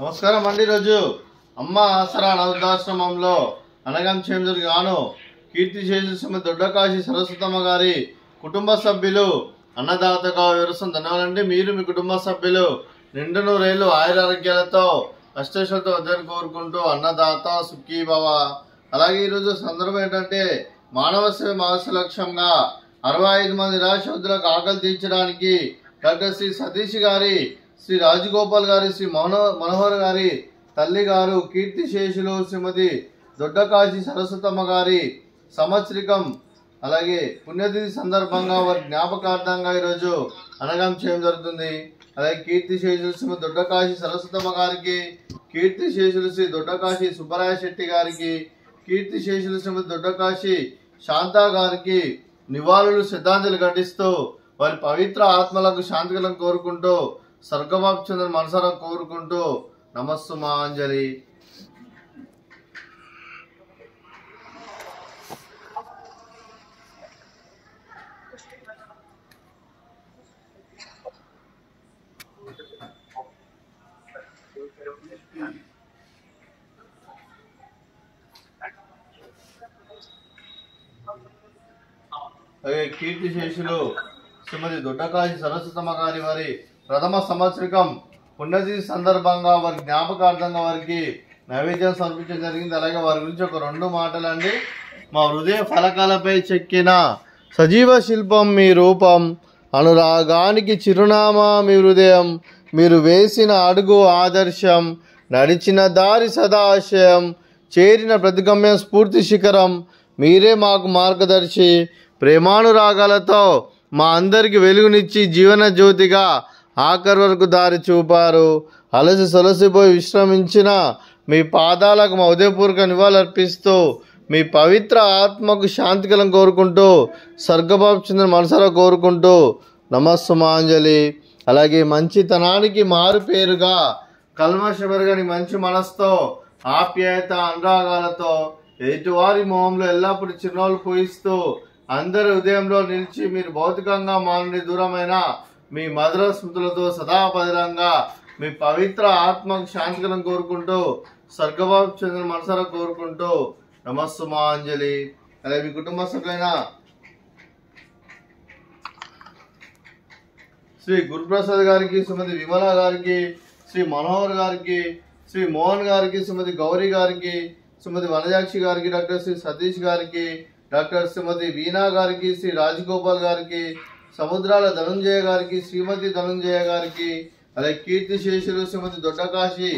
నమస్కారం అండి. రోజు అమ్మ ఆసరా అనాథాశ్రమంలో అనగం చేందుకు గాను కీర్తి చేసిన దొడ్డకాశి సరస్వతమ్మ గారి కుటుంబ సభ్యులు అన్నదాతగా వివరిస్తున్న ధన్యవాదాలండి. మీరు మీ కుటుంబ సభ్యులు నిండు నూరేళ్లు ఆయురారోగ్యాలతో అష్టైశ్వర్యంతో వద్దని కోరుకుంటూ అన్నదాత సుఖీ భవ. అలాగే ఈరోజు సందర్భం ఏంటంటే మానవ సేవ మానవ లక్ష్యంగా 65 మంది నిరాశ్రతులకు ఆకలి తీర్చడానికి డాక్టర్ శ్రీ సతీష్ గారి, శ్రీ రాజగోపాల్ గారి, శ్రీ మనోహర్ గారి తల్లి గారు కీర్తిశేషులు శ్రీమతి దొడ్డకాశి సరస్వతమ్మ గారి సంవత్సరికం అలాగే పుణ్యతిథి సందర్భంగా వారి జ్ఞాపకార్థంగా ఈరోజు అనగం చేయడం జరుగుతుంది. అలాగే కీర్తిశేషులు శ్రీమతి దొడ్డకాశి సరస్వతమ్మ గారికి, కీర్తిశేషులు శ్రీ దొడ్డకాశి సుబ్బరాయ శెట్టి గారికి, కీర్తిశేషులు శ్రీమతి దొడ్డకాశి శాంతా గారికి నివాళులు శ్రద్ధాంజలి ఘటిస్తూ వారి పవిత్ర ఆత్మలకు శాంతికలను కోరుకుంటూ స్వర్గవాపు చంద్ర మనసారా కోరుకుంటూ నమస్సుమాంజలి. అలాగే కీర్తిశేషులు శ్రీమతి దొడ్డకాశి సరస్వతమ్మ గారి వారి ప్రథమ సంవత్సరికం పుణ్యతిథి సందర్భంగా వారి జ్ఞాపకార్థంగా వారికి నైవేద్యం సమర్పించడం జరిగింది. అలాగే వారి గురించి ఒక 2 మాటలండి. మా హృదయ ఫలకాలపై చెక్కిన సజీవ శిల్పం మీ రూపం, అనురాగానికి చిరునామా మీ హృదయం, మీరు వేసిన అడుగు ఆదర్శం, నడిచిన దారి సదాశయం, చేరిన ప్రతిగమ్యం స్ఫూర్తి శిఖరం, మీరే మాకు మార్గదర్శి, ప్రేమానురాగాలతో మా అందరికి వెలుగునిచ్చి జీవన జ్యోతిగా ఆఖరి వరకు దారి చూపారు. అలసి సొలసిపోయి విశ్రమించిన మీ పాదాలకు మా ఉదయపూర్వక నివాళులర్పిస్తూ మీ పవిత్ర ఆత్మకు శాంతికలం కోరుకుంటూ స్వర్గబాబు చంద్ర మనసారా కోరుకుంటూ నమస్సుమాంజలి. అలాగే మంచితనానికి మారు పేరుగా కల్మషబెరగని మంచి మనసుతో ఆప్యాయత అనురాగాలతో ఎదుటివారి మొహంలో ఎల్లప్పుడూ చిరునవ్వులు పూయిస్తూ అందరి హృదయంలో నిలిచి మీరు భౌతికంగా మా నుండి దూరమైన మీ మధుర స్మృతులతో సదాపదిలంగా మీ పవిత్ర ఆత్మకు శాంతికలను కోరుకుంటూ స్వర్గబాబు చంద్ర మనసారా కోరుకుంటూ నమస్సుమాంజలి. అలాగే మీ కుటుంబ సభ్యులైన శ్రీ గురుప్రసాద్ గారికి, శ్రీమతి విమల గారికి, శ్రీ మనోహర్ గారికి, శ్రీ మోహన్ గారికి, శ్రీమతి గౌరీ గారికి, శ్రీమతి వనజాక్షి గారికి, డాక్టర్ శ్రీ సతీష్ గారికి, డాక్టర్ శ్రీమతి వీణా గారికి, శ్రీ రాజగోపాల్ గారికి, సముద్రాల ధనుంజయ గారికి, శ్రీమతి ధనుంజయ గారికి, అలాగే కీర్తిశేషులు శ్రీమతి దొడ్డకాశి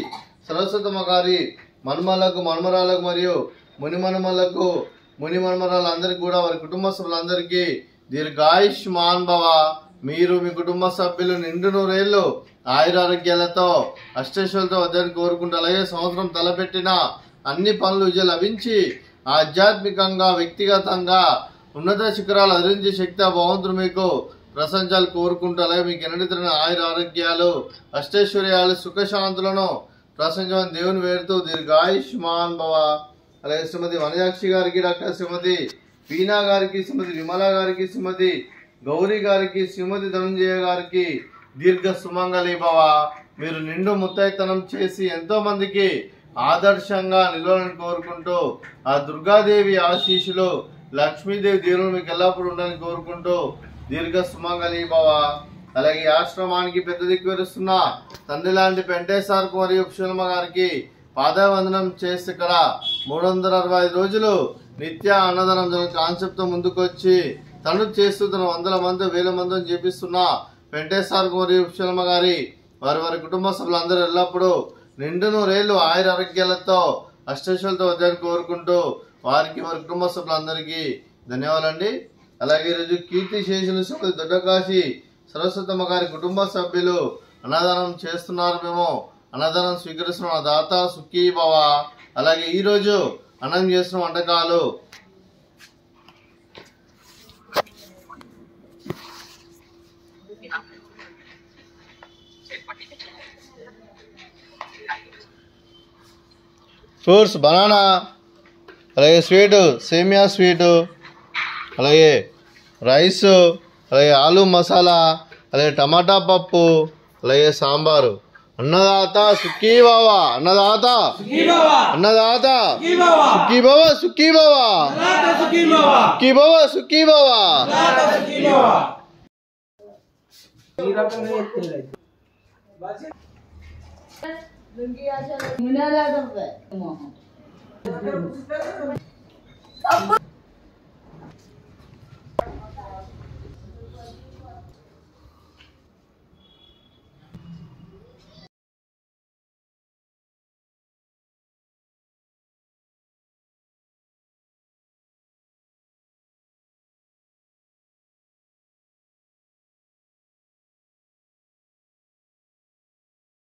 సరస్వతమ్మ గారి మన్మలకు, మన్మరాలకు మరియు మునిమన్మలకు, ముని మన్మరాలందరికీ కూడా వారి కుటుంబ సభ్యులందరికీ దీర్ఘాయుష్మాన్ భవ. మీరు మీ కుటుంబ సభ్యులు నిండు నూరేళ్లు ఆయురారోగ్యాలతో అష్టైశ్వర్యంతో వద్దని కోరుకుంటూ అలాగే సంవత్సరం తలపెట్టిన అన్ని పనులు విజయం లభించి ఆధ్యాత్మికంగా వ్యక్తిగతంగా ఉన్నత శిఖరాలు అధిరించే శక్తి ఆ భగవంతుడు మీకు ప్రశంసాలు కోరుకుంటూ అలాగే మీకు ఎన్నడితన ఆయుర ఆరోగ్యాలు అష్టైశ్వర్యాలు సుఖశాంతులను ప్రశంసమని దేవుని వేరుతూ దీర్ఘాయుష్మాన్ భవ. అలాగే శ్రీమతి వనజాక్షి గారికి, డాక్టర్ శ్రీమతి వీణా గారికి, శ్రీమతి విమల గారికి, శ్రీమతి గౌరీ గారికి, శ్రీమతి ధనుంజయ గారికి దీర్ఘ సుమంగళి భవ. మీరు నిండు ముత్తైతనం చేసి ఎంతో మందికి ఆదర్శంగా నిలవాలని కోరుకుంటూ ఆ దుర్గాదేవి ఆశీస్సులు, లక్ష్మీదేవి దేవుడు మీకు ఎల్లప్పుడూ ఉండాలని కోరుకుంటూ దీర్ఘ సుమంగళి భవ. అలాగే ఆశ్రమానికి పెద్ద దిక్కు విరుస్తున్న తండ్రి లాంటి పెంటేశ్వర్ మరియు పుష్పలమ్మ గారికి పాదవందనం చేసి ఇక్కడ 365 రోజులు నిత్య అన్నదానం కాన్సెప్ట్ తో ముందుకొచ్చి తను చేస్తూ తన 100 మంది 1000 మందిని చేపిస్తున్న పెంటేశ్వర్ మరియు పుష్పలమ్మ గారి వారి కుటుంబ సభ్యులందరూ ఎల్లప్పుడూ నిండు నూరేళ్లు ఆయుర ఆరోగ్యాలతో అష్టైశ్వర్యంతో వద్దని కోరుకుంటూ వారికి వారి కుటుంబ సభ్యులందరికీ ధన్యవాదాలండి. అలాగే ఈరోజు కీర్తిశేషులు శ్రీమతి దొడ్డకాశి సరస్వతమ్మ గారి కుటుంబ సభ్యులు అన్నదానం చేస్తున్నారు. మేము అన్నదానం స్వీకరిస్తున్న దాత సుఖీ భవ. అలాగే ఈరోజు అన్నం చేస్తున్న వంటకాలు ఫ్రూట్స్, బనానా, అలాగే స్వీటు సేమియా స్వీటు, అలాగే రైస్, అలాగే ఆలు మసాలా, అలాగే టమాటా పప్పు, అలాగే సాంబారు అన్నదాత సుఖీ భవ, అన్నదాత అన్నదాత సుఖీ భవ, సుఖీ భవ, సుఖీ భవ, సుఖీ భవ. దుంగి